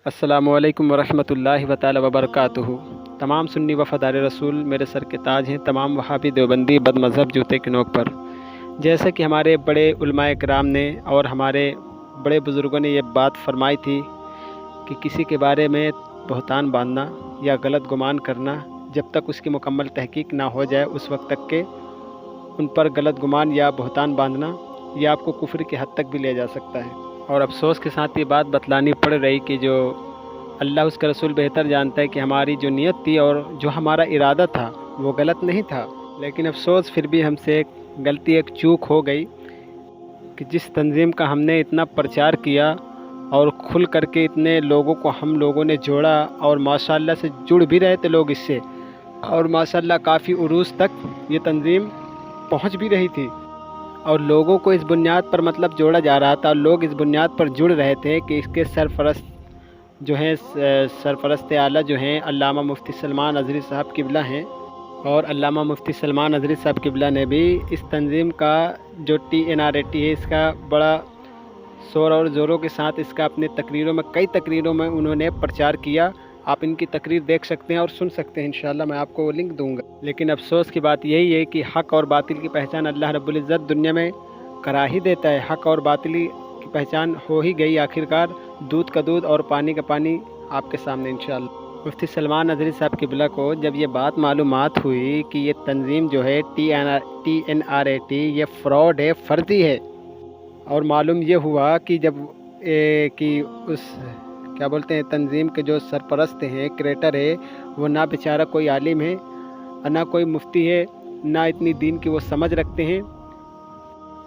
السلام علیکم ورحمۃ اللہ تعالی وبرکاتہ۔ تمام سنی وفادار رسول میرے سر کے تاج ہیں، تمام وہابی دیوبندی بد مذہب جوتے کی نوک پر۔ جیسا کہ ہمارے بڑے علماء کرام نے اور ہمارے بڑے بزرگوں نے یہ بات فرمائی تھی کہ کسی کے بارے میں بہتان باندھنا یا غلط گمان کرنا جب تک اس کی مکمل تحقیق نہ ہو جائے اس وقت تک کہ ان پر غلط گمان یا بہتان باندھنا یہ آپ کو کفر کی حد تک بھی لے جا سکتا ہے۔ اور افسوس کے ساتھ یہ بات بتلانی پڑ رہی کہ جو اللہ اس کا رسول بہتر جانتا ہے کہ ہماری جو نیت تھی اور جو ہمارا ارادہ تھا وہ غلط نہیں تھا، لیکن افسوس پھر بھی ہم سے ایک غلطی ایک چوک ہو گئی کہ جس تنظیم کا ہم نے اتنا پرچار کیا اور کھل کر کے اتنے لوگوں کو ہم لوگوں نے جوڑا اور ماشاءاللہ سے جڑ بھی رہے تھے لوگ اس سے، اور ماشاءاللہ کافی عروج تک یہ تنظیم پہنچ بھی رہی تھی اور لوگوں کو اس بنیاد پر جوڑا جا رہا تھا، لوگ اس بنیاد پر جڑ رہے تھے کہ اس کے سرپرست جو ہیں سرپرست اعلیٰ جو ہیں علامہ مفتی سلمان اظہری صاحب قبلہ ہیں، اور علامہ مفتی سلمان اظہری صاحب قبلہ نے بھی اس تنظیم کا جو TNRAT ہے اس کا بڑا شور اور زوروں کے ساتھ اس کا اپنے کئی تقریروں میں انہوں نے پرچار کیا۔ آپ ان کی تقریر دیکھ سکتے ہیں اور سن سکتے ہیں، انشاءاللہ میں آپ کو وہ لنک دوں گا۔ لیکن افسوس کی بات یہی ہے کہ حق اور باطل کی پہچان اللہ رب العزت دنیا میں کرا ہی دیتا ہے۔ حق اور باطل کی پہچان ہو ہی گئی آخرکار، دودھ کا دودھ اور پانی کا پانی آپ کے سامنے انشاءاللہ۔ مفتی سلمان اظہری صاحب قبلہ کو جب یہ بات معلومات ہوئی کہ یہ تنظیم جو ہے TNRAT یہ فراڈ ہے، فرضی ہے، اور معلوم یہ ہوا کہ جب کہ اس کیا بولتے ہیں تنظیم کے جو سرپرست ہیں، کریٹر ہے، وہ نہ بیچارہ کوئی عالم ہے، نہ کوئی مفتی ہے، نہ اتنی دین کی وہ سمجھ رکھتے ہیں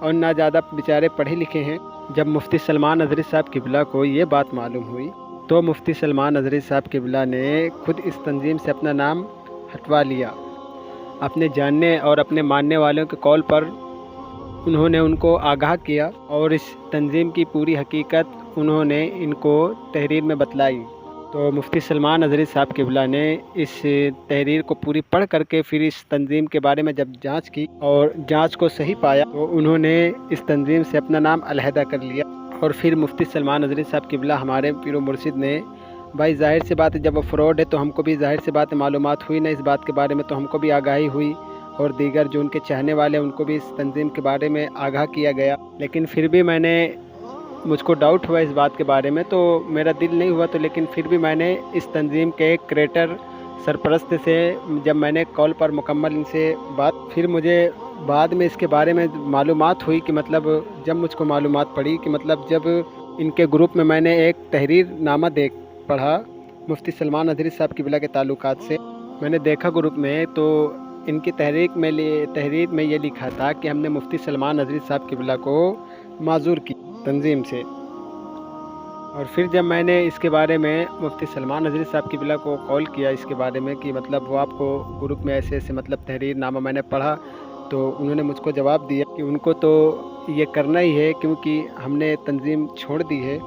اور نہ زیادہ بیچارے پڑھے لکھے ہیں۔ جب مفتی سلمان اظہری صاحب قبلہ کو یہ بات معلوم ہوئی تو مفتی سلمان اظہری صاحب قبلہ نے خود اس تنظیم سے اپنا نام ہٹوا لیا۔ اپنے جاننے اور اپنے ماننے والوں کے قول پر انہوں نے ان کو آگاہ کیا اور اس تنظیم کی پوری حقیقت انہوں نے ان کو تحریر میں بتلائی۔ تو مفتی سلمان اظہری صاحب قبلہ نے اس تحریر کو پوری پڑھ کر کے پھر اس تنظیم کے بارے میں جب جانچ کی اور جانچ کو صحیح پایا تو انہوں نے اس تنظیم سے اپنا نام علیحدہ کر لیا۔ اور پھر مفتی سلمان اظہری صاحب قبلہ ہمارے پیر و مرشد نے بھائی ظاہر سی بات ہے جب وہ فراڈ ہے تو ہم کو بھی ظاہر سی بات معلومات ہوئی نا اس بات کے بارے میں، تو ہم کو بھی آگاہی ہوئی اور دیگر جو ان کے چاہنے والے ان کو بھی اس تنظیم کے بارے میں آگاہ کیا گیا۔ لیکن پھر بھی مجھ کو ڈاؤٹ ہوا اس بات کے بارے میں، تو میرا دل نہیں ہوا، تو لیکن پھر بھی میں نے اس تنظیم کے کریٹر سرپرست سے جب میں نے کال پر مکمل ان سے بات، پھر مجھے بعد میں اس کے بارے میں معلومات ہوئی کہ جب مجھ کو معلومات پڑی کہ جب ان کے گروپ میں نے ایک تحریر نامہ پڑھا مفتی سلمان اظہری صاحب قبلہ کے تعلقات سے، میں نے دیکھا گروپ میں تو ان کی تحریر میں یہ لکھا تھا کہ ہم نے مفتی سلمان اظہری صاحب قبلہ کو معذور کی تنظیم سے۔ اور پھر جب میں نے اس کے بارے میں مفتی سلمان اظہری صاحب قبلہ کو کال کیا اس کے بارے میں کہ وہ آپ کو گروپ میں ایسے تحریر نامہ میں نے پڑھا، تو انہوں نے مجھ کو جواب دیا کہ ان کو تو یہ کرنا ہی ہے کیونکہ ہم نے تنظیم چھوڑ دی ہے،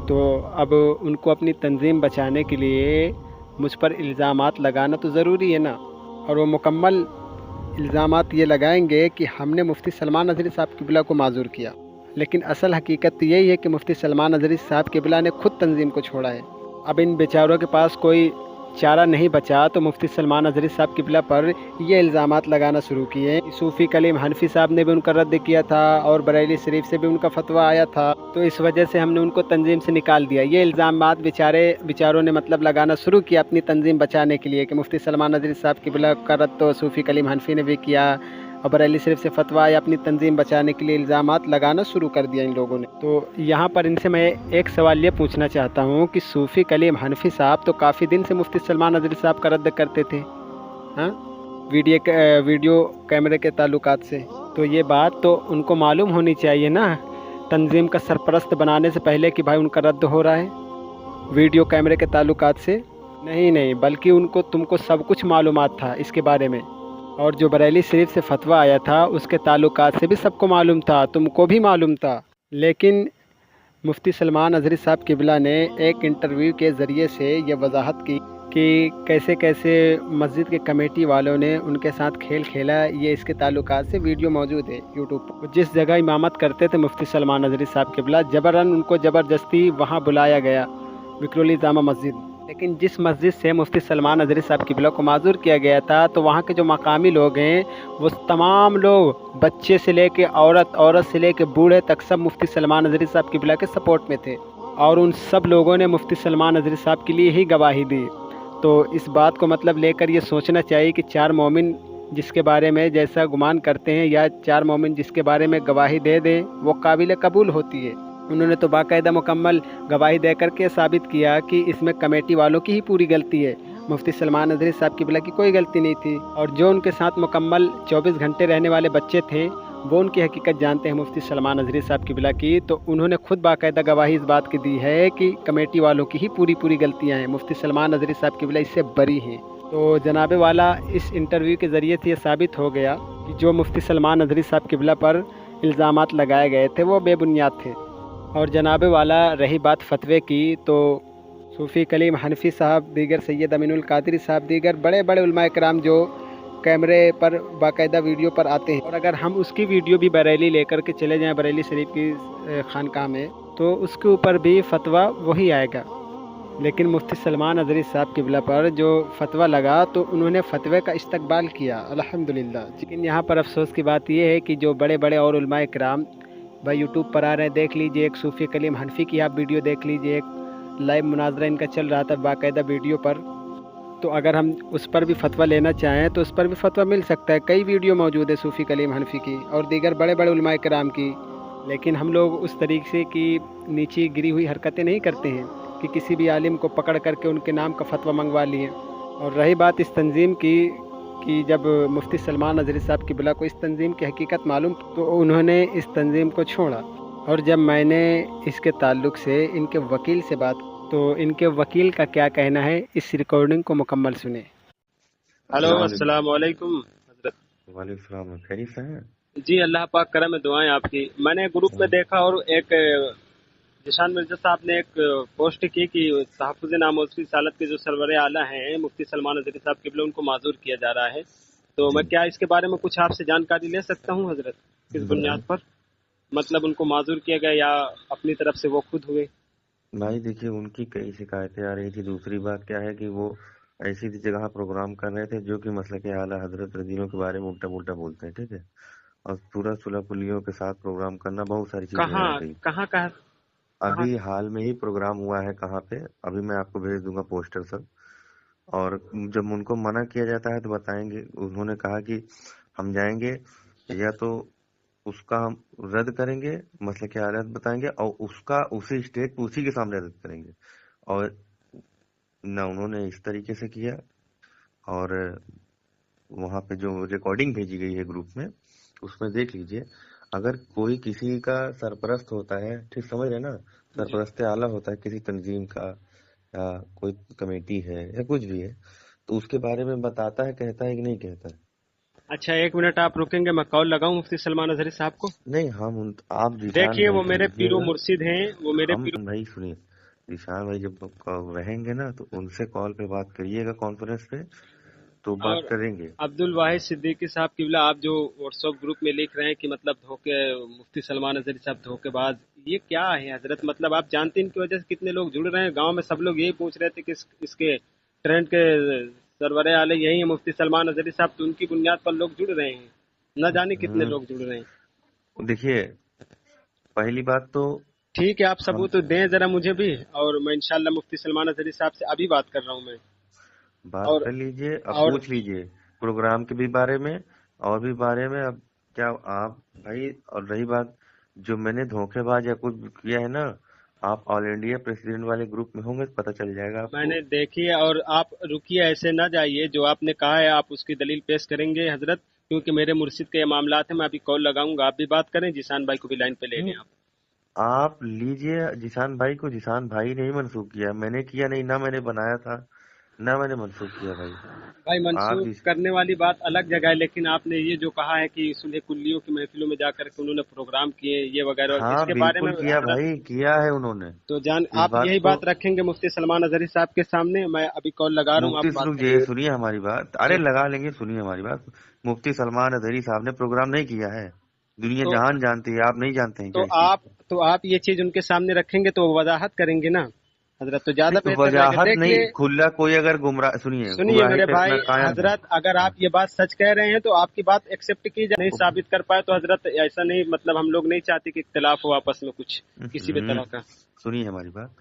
تو اب ان کو اپنی تنظیم بچانے کے لیے مجھ پر الزامات لگانا تو ضروری ہے نا، اور وہ مکمل الزامات یہ لگائیں گے کہ ہم نے مفتی سلمان اظہری صاحب قبلہ کو معذور کیا، لیکن اصل حقیقت یہی ہے کہ مفتی سلمان اظہری صاحب قبلہ نے خود تنظیم کو چھوڑا ہے۔ اب ان بیچاروں کے پاس کوئی چارہ نہیں بچا تو مفتی سلمان اظہری صاحب قبلہ پر یہ الزامات لگانا شروع کیے۔ صوفی کلیم حنفی صاحب نے بھی ان کا رد کیا تھا اور بریلی شریف سے بھی ان کا فتویٰ آیا تھا، تو اس وجہ سے ہم نے ان کو تنظیم سے نکال دیا۔ یہ الزامات بیچاروں نے لگانا شروع کیا اپنی تنظیم بچانے کے لیے کہ مفتی سلمان اظہری صاحب قبلہ کا رد تو صوفی کلیم حنفی نے بھی کیا اور بریلی شریف سے فتویٰ آیا، اپنی تنظیم بچانے کے لیے الزامات لگانا شروع کر دیا ان لوگوں نے۔ تو یہاں پر ان سے میں ایک سوال یہ پوچھنا چاہتا ہوں کہ صوفی کلیم حنفی صاحب تو کافی دن سے مفتی سلمان اظہری صاحب کا رد کرتے تھے، ہاں، ویڈیو کیمرے کے تعلقات سے، تو یہ بات تو ان کو معلوم ہونی چاہیے نا تنظیم کا سرپرست بنانے سے پہلے کہ بھائی ان کا رد ہو رہا ہے ویڈیو کیمرے کے تعلقات سے۔ نہیں بلکہ تم کو سب کچھ معلومات تھا اس کے بارے میں، اور جو بریلی شریف سے فتویٰ آیا تھا اس کے تعلقات سے بھی سب کو معلوم تھا، تم کو بھی معلوم تھا، لیکن مفتی سلمان اظہری صاحب قبلہ نے ایک انٹرویو کے ذریعے سے یہ وضاحت کی کہ کیسے مسجد کے کمیٹی والوں نے ان کے ساتھ کھیل کھیلا۔ یہ اس کے تعلقات سے ویڈیو موجود ہے یوٹیوب پر۔ جس جگہ امامت کرتے تھے مفتی سلمان اظہری صاحب قبلہ، جبراً ان کو زبردستی وہاں بلایا گیا विक्रोली जामा मस्जिद। लेकिन जिस मस्जिद से मुफ्ती सलमान नज़री साहब क़िबला को माज़ूर किया गया था, तो वहाँ के जो मकामी लोग हैं वो तमाम लोग, बच्चे से लेके औरत, औरत से लेके बूढ़े तक, सब मुफ्ती सलमान नज़री साहब क़िबला के सपोर्ट में थे और उन सब लोगों ने मुफ्ती सलमान नज़री साहब के लिए ही गवाही दी। तो इस बात को मतलब लेकर ये सोचना चाहिए कि चार मोमिन जिसके बारे में जैसा गुमान करते हैं या चार मोमिन जिसके बारे में गवाही दे दें वो काबिल कबूल होती है। उन्होंने तो बाकायदा मुकम्मल गवाही दे करके साबित किया कि इसमें कमेटी वालों की ही पूरी गलती है, मुफ्ती सलमान नज़री साहब क़िबला की कोई गलती नहीं थी। और जो उनके साथ मुकम्मल 24 घंटे रहने वाले बच्चे थे वो उनकी हकीकत जानते हैं मुफ्ती सलमान नज़री साहब क़िबला की, तो उन्होंने खुद बाकायदा गवाही इस बात की दी है कि कमेटी वालों की ही पूरी गलतियाँ हैं, मुफ्ती सलमान नज़री साहब क़िबला इससे बरी हैं। तो जनाब वाला इस इंटरव्यू के ज़रिए से ये साबित हो गया कि जो मुफ्ती सलमान नज़री साहब क़िबला पर इल्ज़ामात लगाए गए थे वो बेबुनियाद थे। और जनाब वाला रही बात फतवे की, तो सूफ़ी कलीम हनफी साहब, दीगर सैयद अमीनुल कादरी साहब, दीगर बड़े बड़े उलमाए कराम जो कैमरे पर बाकायदा वीडियो पर आते हैं, और अगर हम उसकी वीडियो भी बरेली लेकर के चले जाएं बरेली शरीफ की खानकाह में, तो उसके ऊपर भी फ़तवा वही आएगा। लेकिन मुफ्ती सलमान नज़री साहब क़िबला पर जो फ़तवा लगा तो उन्होंने फ़तवे का इस्तकबाल किया अल्हम्दुलिल्लाह। लेकिन यहाँ पर अफसोस की बात यह है कि जो बड़े बड़े और उलमाए कराम भाई यूट्यूब पर आ रहे हैं, देख लीजिए एक सूफ़ी कलीम हनफी की आप वीडियो देख लीजिए, एक लाइव मुनाजरा इनका चल रहा था बाकायदा वीडियो पर, तो अगर हम उस पर भी फ़तवा लेना चाहें तो उस पर भी फ़तवा मिल सकता है। कई वीडियो मौजूद है सूफ़ी कलीम हनफी की और दीगर बड़े बड़े उलमाए कराम की। लेकिन हम लोग उस तरीके की नीची गिरी हुई हरकतें नहीं करते हैं कि किसी भी आलिम को पकड़ करके उनके नाम का फ़तवा मंगवा लिए। और रही बात इस तंजीम की कि जब मुफ्ती सलमान नज़री साहब क़िबला को इस तंजीम की हकीकत मालूम तो उन्होंने इस तंजीम को छोड़ा। और जब मैंने इसके ताल्लुक़ से इनके वकील से बात, तो इनके वकील का क्या कहना है इस रिकॉर्डिंग को मुकम्मल सुने। हेलो, अस्सलाम वालेकुम हज़रत। वालेकुम सलाम, खैरियत से हैं? जी अल्लाह पाक करम है, दुआएं आपकी। मैंने ग्रुप में देखा और एक जिशान मिर्जा साहब ने एक पोस्ट की कि तहफ़्फ़ुज़ नामोज़ की सालत के जो सरवर आला हैं मुफ्ती सलमान नज़री साहब क़िबला, उनको माज़ूर किया जा रहा है। तो मैं क्या इसके बारे में कुछ आपसे जानकारी ले सकता हूँ हज़रत? किस बुनियाद पर मतलब उनको माज़ूर किया गया या अपनी तरफ से वो खुद हुए? भाई देखिए, उनकी कई शिकायतें आ रही थी। दूसरी बात क्या है कि वो ऐसी जगह प्रोग्राम कर रहे थे जो कि मसले के आला हजरत रजीलों के बारे में उल्टा पुल्टा बोलते हैं, ठीक है। और पूरा सुलह पुलियों के साथ प्रोग्राम करना, बहुत सारी चीजें आ गई। कहाँ अभी हाल में ही प्रोग्राम हुआ है, कहाँ पे, अभी मैं आपको भेज दूंगा पोस्टर सब। और जब उनको मना किया जाता है तो बताएंगे, उन्होंने कहा कि हम जाएंगे या तो उसका हम रद्द करेंगे, मसले की हालत बताएंगे और उसका उसी स्टेट उसी के सामने रद्द करेंगे। और ना उन्होंने इस तरीके से किया। और वहां पे जो रिकॉर्डिंग भेजी गई है ग्रुप में, उसमें देख लीजिए, अगर कोई किसी का सरपरस्त होता है, ठीक समझ रहे ना, सरपरस्त आला होता है किसी तंजीम का या कोई कमेटी है या कुछ भी है, तो उसके बारे में बताता है, कहता है कि नहीं कहता है। अच्छा, एक मिनट आप रुकेंगे, मैं कॉल लगाऊं मुफ्ती सलमान नज़री साहब को? नहीं, हम आप देखिए वो मेरे पीरो मुर्शिद हैं, वो मेरे पीरो भाई सुनिए, जिशान भाई जब रहेंगे ना तो उनसे कॉल पे बात करिएगा, कॉन्फ्रेंस पे तो बात करेंगे। अब्दुल वाहिद सिद्दीकी साहब क़िबला, आप जो व्हाट्सएप ग्रुप में लिख रहे हैं कि मतलब धोखे, मुफ्ती सलमान नज़री साहब धोखेबाज, ये क्या है हजरत? मतलब आप जानते हैं इनकी वजह से कितने लोग जुड़ रहे हैं? गांव में सब लोग यही पूछ रहे थे कि इसके ट्रेंड के सरवरे आले यही है मुफ्ती सलमान नज़री साहब, तो उनकी बुनियाद पर लोग जुड़ रहे हैं, न जाने कितने लोग जुड़ रहे हैं। देखिए, पहली बात तो ठीक है, आप सबूत तो दें जरा मुझे भी, और मैं इंशाल्लाह मुफ्ती सलमान नज़री साहब से अभी बात कर रहा हूँ। मैं बात कर लीजिए, अब पूछ लीजिए प्रोग्राम के भी बारे में और भी बारे में। अब क्या आप भाई, और रही बात जो मैंने धोखेबाज या कुछ किया है ना, आप ऑल इंडिया प्रेसिडेंट वाले ग्रुप में होंगे, पता चल जाएगा आपको। मैंने देखी है। और आप रुकिए, ऐसे ना जाइए, जो आपने कहा है आप उसकी दलील पेश करेंगे हजरत, क्योंकि मेरे मुर्शिद के ये मामला है। मैं अभी कॉल लगाऊंगा, आप भी बात करें, जिशान भाई को भी लाइन पे ले लें। आप लीजिए जिशान भाई को। जिशान भाई ने ही मनसूख किया, मैंने किया नहीं, ना मैंने बनाया था ना मैंने मनसूख किया। भाई मनसूख करने वाली बात अलग जगह है, लेकिन आपने ये जो कहा है कि सुलह कुल्लियों की महफिलों में जाकर के उन्होंने प्रोग्राम किए ये वगैरह, हाँ, इसके बारे में किया भाई, किया है उन्होंने। तो आप यही बात रखेंगे मुफ्ती सलमान नज़री साहब के सामने? मैं अभी कॉल लगा रहा हूँ, मुफ्ती सुनिए हमारी बात, अरे लगा लेंगे, सुनिए हमारी बात। मुफ्ती सलमान नज़री साहब ने प्रोग्राम नहीं किया है, दुनिया जहान जानती है, आप नहीं जानते हैं? तो आप ये चीज उनके सामने रखेंगे तो वजाहत करेंगे ना? حضرت तो ज्यादा नहीं बेहतर रहेगा। वजाहत नहीं, देखिए खुला कोई अगर गुमराह, सुनिए सुनिए गुमराही मेरे पे भाई, अपना कायम है। हजरत अगर आप ये बात सच कह रहे हैं तो आपकी बात एक्सेप्ट की जाए, नहीं साबित कर पाए तो हजरत ऐसा नहीं, मतलब हम लोग नहीं चाहते कि इख्तिलाफ हो आपस में कुछ किसी भी तरह का। सुनिए हमारी बात,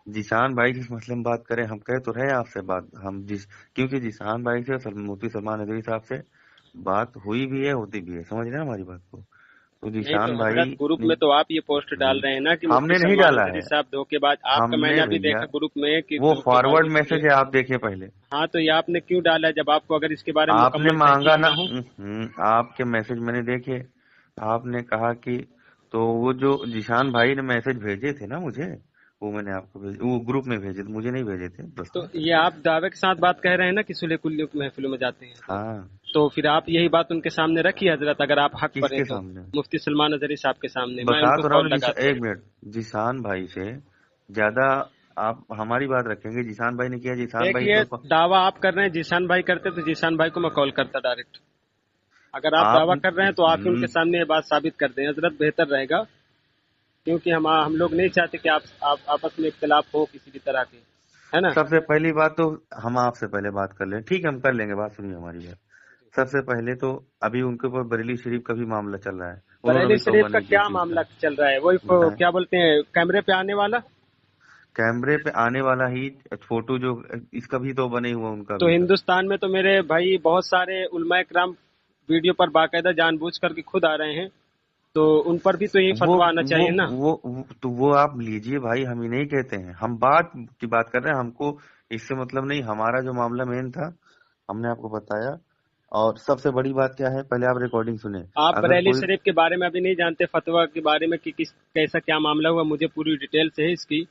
जिशान भाई जिस मसले में बात करें, हम कह तो रहे आपसे बात, हम क्योंकि जिशान भाई से मुफ्ती सलमान नदवी साहब से बात हुई भी है, होती भी है, समझ रहे हैं हमारी बात को। तो नहीं तो जिशान भाई हजरत ग्रुप में तो आप ये पोस्ट डाल रहे हैं ना कि मुफ्ती हमने नहीं सलमान डाला नदवी है, साहब धोखेबाज, आपका हमने मैंने अभी भैया, देखा ग्रुप में कि वो धोखेबाजी फॉरवर्ड की मैसेज है। है, आप देखिए पहले। हाँ तो ये आपने क्यों डाला जब आपको अगर इसके बारे में आपने मुकम्मल मांगा तहकीक ना, ना हो? आपके मैसेज मैंने देखे, आपने कहा कि, तो वो जो जिशान भाई ने मैसेज भेजे थे ना मुझे, वो मैंने आपको भेजे, वो ग्रुप में भेजे थे, मुझे नहीं भेजे थे तो पर्सनल। ये आप दावे के साथ बात कह रहे हैं ना कि सुलह कुल्ली महफिलों में जाते हैं, हाँ, तो फिर आप यही बात उनके सामने रखिए हजरत, अगर आप हक पर हैं किसके तो सामने मुफ्ती सलमान नजरी साहब के सामने मैं बता उनको तो रहा कॉल हूँ। लगाता हूँ। एक मिनट, जिशान भाई से ज्यादा आप हमारी बात रखेंगे, जिशान भाई ने किया, जिशान भाई देखिए तो दावा आप कर रहे हैं, जिशान भाई करते तो जिशान भाई को मैं कॉल करता डायरेक्ट। अगर आप आप दावा कर रहे हैं तो आप ही उनके सामने ये बात साबित कर दें हजरत, बेहतर रहेगा, क्योंकि हम लोग नहीं चाहते कि आप आपस में इख्तिलाफ हो किसी भी तरह के, है ना। सबसे पहली बात तो हम आपसे पहले बात कर लें, ठीक है, हम कर लेंगे बात, सुनिए हमारी बात। सबसे पहले तो अभी उनके ऊपर बरेली शरीफ का भी मामला चल रहा है, उन्होंने बरेली भी शरीफ तौबा का नहीं की क्या इस चीज मामला का। चल रहा है? वही बताएं, क्या बोलते हैं कैमरे पे आने वाला, कैमरे पे आने वाला ही फोटो जो, इसका भी तौबा नहीं हुआ उनका तो अभी तक। हिंदुस्तान में तो मेरे भाई बहुत सारे उलमा इकराम वीडियो पर बाकायदा जानबूझ करके खुद आ रहे हैं, तो उन पर भी तो यही वो फतवा आना वो चाहिए ना। तो वो आप लीजिए भाई, हम ही नहीं कहते हैं, हम बात की बात कर रहे हैं, हमको इससे मतलब नहीं, हमारा जो मामला मेन था हमने आपको बताया। और सबसे बड़ी बात क्या है, पहले आप रिकॉर्डिंग सुने। आप अगर बरेली कोई शरीफ के बारे में अभी नहीं जानते, फतवा के बारे में कि किस कैसा क्या मामला हुआ, मुझे पूरी डिटेल से है इसकी,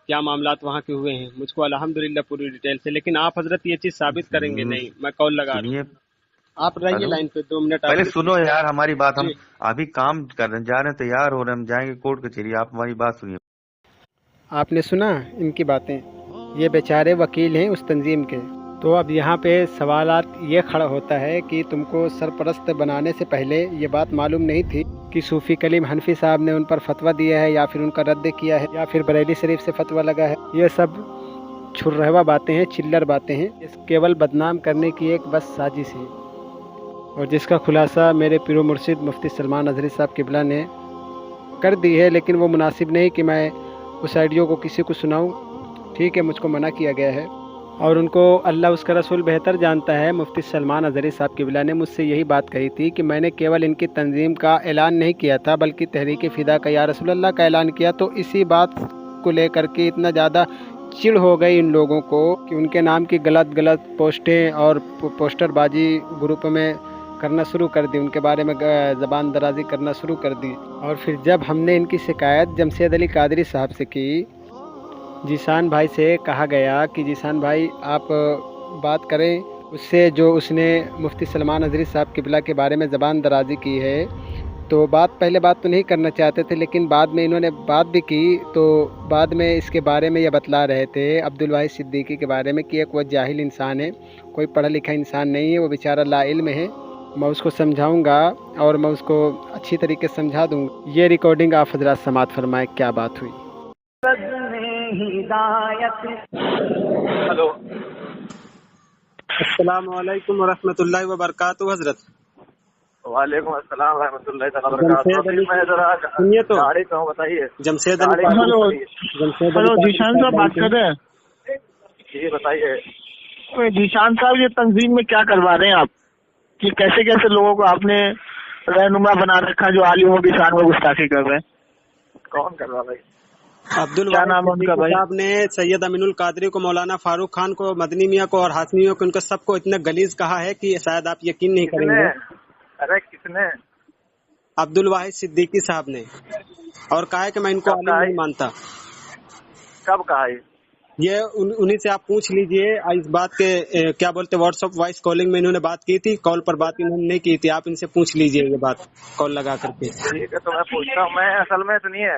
क्या मामलात वहाँ के हुए हैं मुझको अल्हम्दुलिल्लाह पूरी डिटेल से, लेकिन आप हजरत ये चीज साबित करेंगे नहीं। मैं कॉल लगा रहा हूँ, सुनिए, आप रहिए हेलो, लाइन पे 2 मिनट आप पहले रुकिए। सुनो यार हमारी बात, हम जी अभी काम कर रहे हैं, जा रहे हैं, तैयार हो रहे हैं, हम जाएंगे कोर्ट कचहरी, आप हमारी बात सुनिए। आपने सुना इनकी बातें, ये बेचारे वकील हैं उस तंजीम के। तो अब यहाँ पे सवालात ये खड़ा होता है कि तुमको सरपरस्त बनाने से पहले ये बात मालूम नहीं थी कि सूफ़ी कलीम हनफी साहब ने उन पर फतवा दिया है, या फिर उनका रद्द किया है, या फिर बरेली शरीफ से फतवा लगा है? ये सब छुर्रहवा बातें हैं, चिल्लर बातें हैं, केवल बदनाम करने की एक बस साजिश है, और जिसका खुलासा मेरे पीरो मुर्शिद मुफ्ती सलमान नजरी साहब किबला ने कर दी है। लेकिन वो मुनासिब नहीं कि मैं उस ऑडियो को किसी को सुनाऊं, ठीक है, मुझको मना किया गया है, और उनको अल्लाह उसका रसूल बेहतर जानता है। मुफ्ती सलमान नजरी साहब किबला ने मुझसे यही बात कही थी कि मैंने केवल इनकी तंजीम का ऐलान नहीं किया था, बल्कि तहरीक फ़िदा का या रसूल अल्लाह का ऐलान किया। तो इसी बात को लेकर के इतना ज़्यादा चिढ़ हो गई इन लोगों को कि उनके नाम की गलत पोस्टें और पोस्टरबाजी ग्रुप में करना शुरू कर दी, उनके बारे में ज़बान दराजी करना शुरू कर दी। और फिर जब हमने इनकी शिकायत जमशेद अली कादरी साहब से की, जिशान भाई से कहा गया कि जिशान भाई आप बात करें उससे जो उसने मुफ्ती सलमान नजरी साहब किबला के बारे में ज़बान दराजी की है, तो पहले बात तो नहीं करना चाहते थे, लेकिन बाद में इन्होंने बात भी की। तो बाद में इसके बारे में यह बतला रहे थे अब्दुल वाहिद सिद्दीकी के बारे में कि एक वो जाहिल इंसान है, कोई पढ़ा लिखा इंसान नहीं है, वो बेचारा लाइल्म है। मैं उसको समझाऊंगा और मैं उसको अच्छी तरीके से समझा दूंगा। ये रिकॉर्डिंग आप हजरात समात फरमाए क्या बात हुई। हेलो, अस्सलाम वालेकुम वरहमतुल्लाहि वबरकातुहू हजरत। वालेकुम अस्सलाम रहमतुल्लाहि तआला जमशेद बरकातहू। अली, मैं जरा सुनिए तो, गाड़ी पे हूँ, बताइए। जमशेद अली, हेलो हेलो, जीशान साहब बात कर रहे हैं? जी बताइए। जीशान साहब, ये तंजीम में क्या करवा रहे हैं आप कि कैसे कैसे लोगों को आपने रहनुमा बना रखा जो आलिमों की शान में गुस्ताखी कर रहे हैं? कौन कर रहा भाई? अब्दुल क्या नाम है उनका भाई? साहब ने सैयद अमीनुल कादरी को, मौलाना फारूक खान को, मदनी मियाँ को और हाशमी को, उनको सबको इतना गलीज कहा है कि शायद आप यकीन नहीं किसने? करेंगे। अरे किसने? अब्दुल वाहिद सिद्दीकी साहब ने, और कहा है कि मैं इनको कब आलिम कहा नहीं मानता। कब कहा ये उन्हीं से आप पूछ लीजिए इस बात के क्या बोलते व्हाट्सएप वॉइस कॉलिंग में इन्होंने बात की थी, कॉल पर बात इन्होंने नहीं की थी, आप इनसे पूछ लीजिए ये बात कॉल लगा करके। ठीक है, तो मैं पूछता हूँ। मैं असल में सुनिए,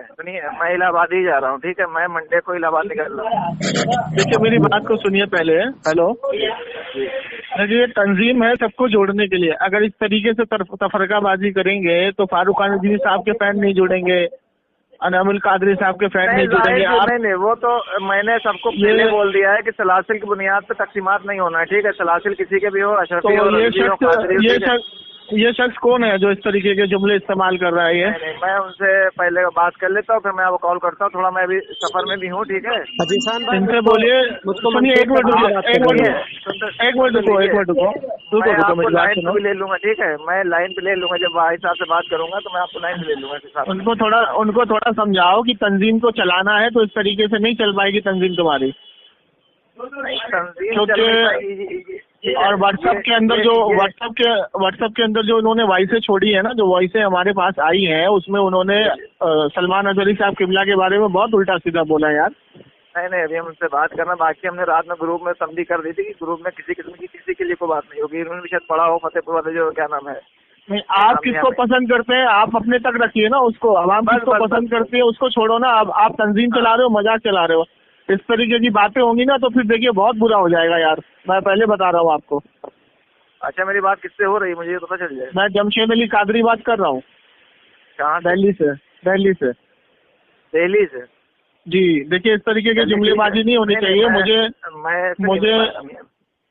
मैं इलाहाबाद ही जा रहा हूँ, ठीक है, मैं मंडे को इलाहाबाद निकल रहा हूँ। देखिए मेरी बात को सुनिए पहले। हेलो, ये तंजीम है सबको जोड़ने के लिए, अगर इस तरीके से तफरकाबाजी करेंगे तो फारूक खान नदवी साहब के फैन नहीं जुड़ेंगे, अनामुल कादरी साहब के फ्रेंड नहीं जुड़ेंगे आप? नहीं, वो तो मैंने सबको पहले बोल दिया है कि सलासिल की बुनियाद पर तकसीमात नहीं होना है, ठीक है। सलासिल किसी के भी हो, अशरफी हो, तो रज़वी हो, कादरी हो, ठीक है? ये शख्स कौन है जो इस तरीके के जुमले इस्तेमाल कर रहा है ये? नहीं, मैं उनसे पहले बात कर लेता हूँ, फिर मैं आपको कॉल करता हूँ। थोड़ा मैं अभी सफर में भी हूँ, ठीक है। इनसे बोलिए, सुनिए, एक मिनट रुको, मैं आपको लाइन पे भी ले लूंगा, ठीक है। मैं लाइन पे ले लूंगा, जब भाई साहब से बात करूंगा तो मैं आपको लाइन पे ले लूंगा। उनको थोड़ा समझाओ कि तंजीम को चलाना है तो इस तरीके से नहीं चल पाएगी तंजीम तुम्हारी, क्योंकि और व्हाट्सएप के अंदर जो उन्होंने वॉइसें छोड़ी है ना, जो वॉइसें हमारे पास आई हैं, उसमें उन्होंने सलमान अजहरी साहब किबला के बारे में बहुत उल्टा सीधा बोला यार। नहीं, अभी हम उनसे बात करना बाकी। हमने रात में ग्रुप में तंबीह कर दी थी कि ग्रुप में किसी किस्म की किसी के लिए कोई बात नहीं होगी। उन्होंने भी शायद पढ़ा हो फतेहपुर वाले जो क्या नाम है। नहीं, आप किसको पसंद करते हैं? आप अपने तक रखिए ना उसको। आवाम किसको पसंद करती है उसको छोड़ो ना। अब आप तंजीम चला रहे हो, मजाक चला रहे हो, इस तरीके की बातें होंगी ना तो फिर देखिए बहुत बुरा हो जाएगा यार, मैं पहले बता रहा हूँ आपको। अच्छा, मेरी बात किससे हो रही है मुझे ये पता चल जाए। मैं जमशेद अली कादरी बात कर रहा हूँ। कहाँ? दिल्ली से। दिल्ली से? जी, देखिए इस तरीके की जुमलेबाजी नहीं होनी चाहिए। मुझे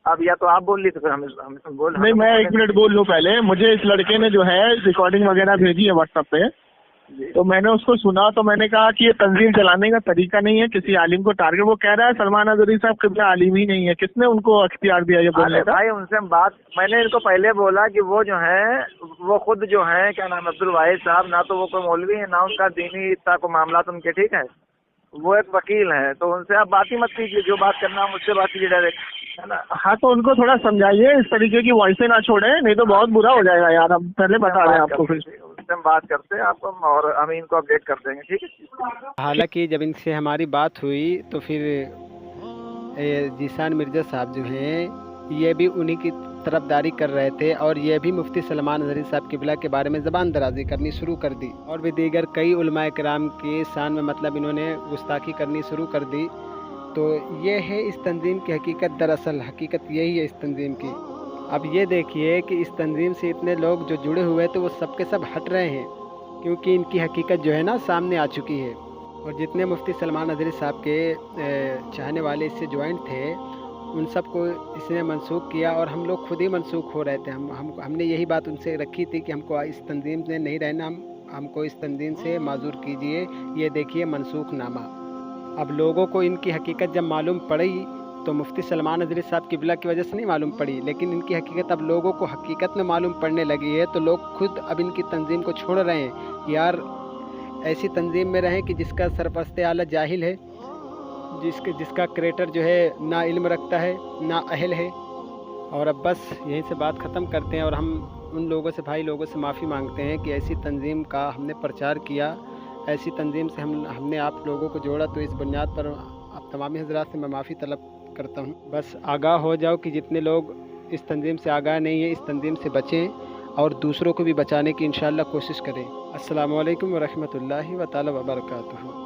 अब या तो आप बोल ली तो फिर हम बोल। नहीं, मैं एक मिनट बोल लूँ पहले। मुझे इस लड़के ने जो है रिकॉर्डिंग वगैरह भेजी है व्हाट्सएप पे, तो मैंने उसको सुना तो मैंने कहा कि ये तंजीम चलाने का तरीका नहीं है किसी आलिम को टारगेट। वो कह रहा है सलमान अजहरी साहब किबला आलिम ही नहीं है। किसने उनको अख्तियार दिया ये बोलने का? भाई उनसे मैंने इनको पहले बोला कि वो जो है वो खुद जो है क्या नाम अब्दुल वाहिद साहब, ना तो वो कोई मौलवी है, ना उनका दीनी इत्ता को मामला उनके, ठीक है। वो एक वकील है, तो उनसे आप बात ही मत कीजिए। जो बात करना मुझसे बात कीजिए डायरेक्ट, है ना। हाँ, तो उनको थोड़ा समझाइए, इस तरीके की वॉइसें ना छोड़े, नहीं तो बहुत बुरा हो जाएगा यार। हम पहले बता रहे हैं आपको, फिर हम बात करते हैं आपको और हम इनको अपडेट कर देंगे, ठीक है। हालांकि जब इनसे हमारी बात हुई तो फिर जीशान मिर्जा साहब जो हैं ये भी उन्हीं की तरफदारी कर रहे थे और ये भी मुफ्ती सलमान अजहरी साहब किबला के बारे में ज़बान दराजी करनी शुरू कर दी और भी दीगर कई उलमाए किराम के शान में मतलब इन्होंने गुस्ताखी करनी शुरू कर दी। तो ये है इस तंजीम की हकीकत। दरअसल हकीकत यही है इस तंजीम की। अब ये देखिए कि इस तंजीम से इतने लोग जो जुड़े हुए थे वो सब के सब हट रहे हैं क्योंकि इनकी हकीकत जो है ना सामने आ चुकी है। और जितने मुफ्ती सलमान अजहरी साहब के चाहने वाले इससे ज्वाइंट थे उन सब को इसने मनसूख किया और हम लोग खुद ही मनसूख हो रहे थे। हमने यही बात उनसे रखी थी कि हमको इस तंजीम में नहीं रहना, हमको इस तंजीम से माजूर कीजिए। ये देखिए मनसूख नामा। अब लोगों को इनकी हकीकत जब मालूम पड़ी तो मुफ्ती सलमान अजहरी साहब किबला की वजह से नहीं मालूम पड़ी, लेकिन इनकी हकीकत अब लोगों को हकीकत में मालूम पड़ने लगी है। तो लोग खुद अब इनकी तंजीम को छोड़ रहे हैं। यार ऐसी तंजीम में रहें कि जिसका सरपरस्त आला जाहिल है, जिसका क्रिएटर जो है ना इल्म रखता है ना अहल है। और अब बस यहीं से बात ख़त्म करते हैं और हम उन लोगों से भाई लोगों से माफ़ी मांगते हैं कि ऐसी तंजीम का हमने प्रचार किया, ऐसी तंजीम से हमने आप लोगों को जोड़ा। तो इस बुनियाद पर आप तमामी हज़रात से मैं माफ़ी तलब करता हूँ। बस आगाह हो जाओ कि जितने लोग इस तंजीम से आगाह नहीं है इस तंजीम से बचें और दूसरों को भी बचाने की इंशाअल्लाह कोशिश करें। अस्सलामु अलैकुम व रहमतुल्लाहि व तआला व बरकातुहू।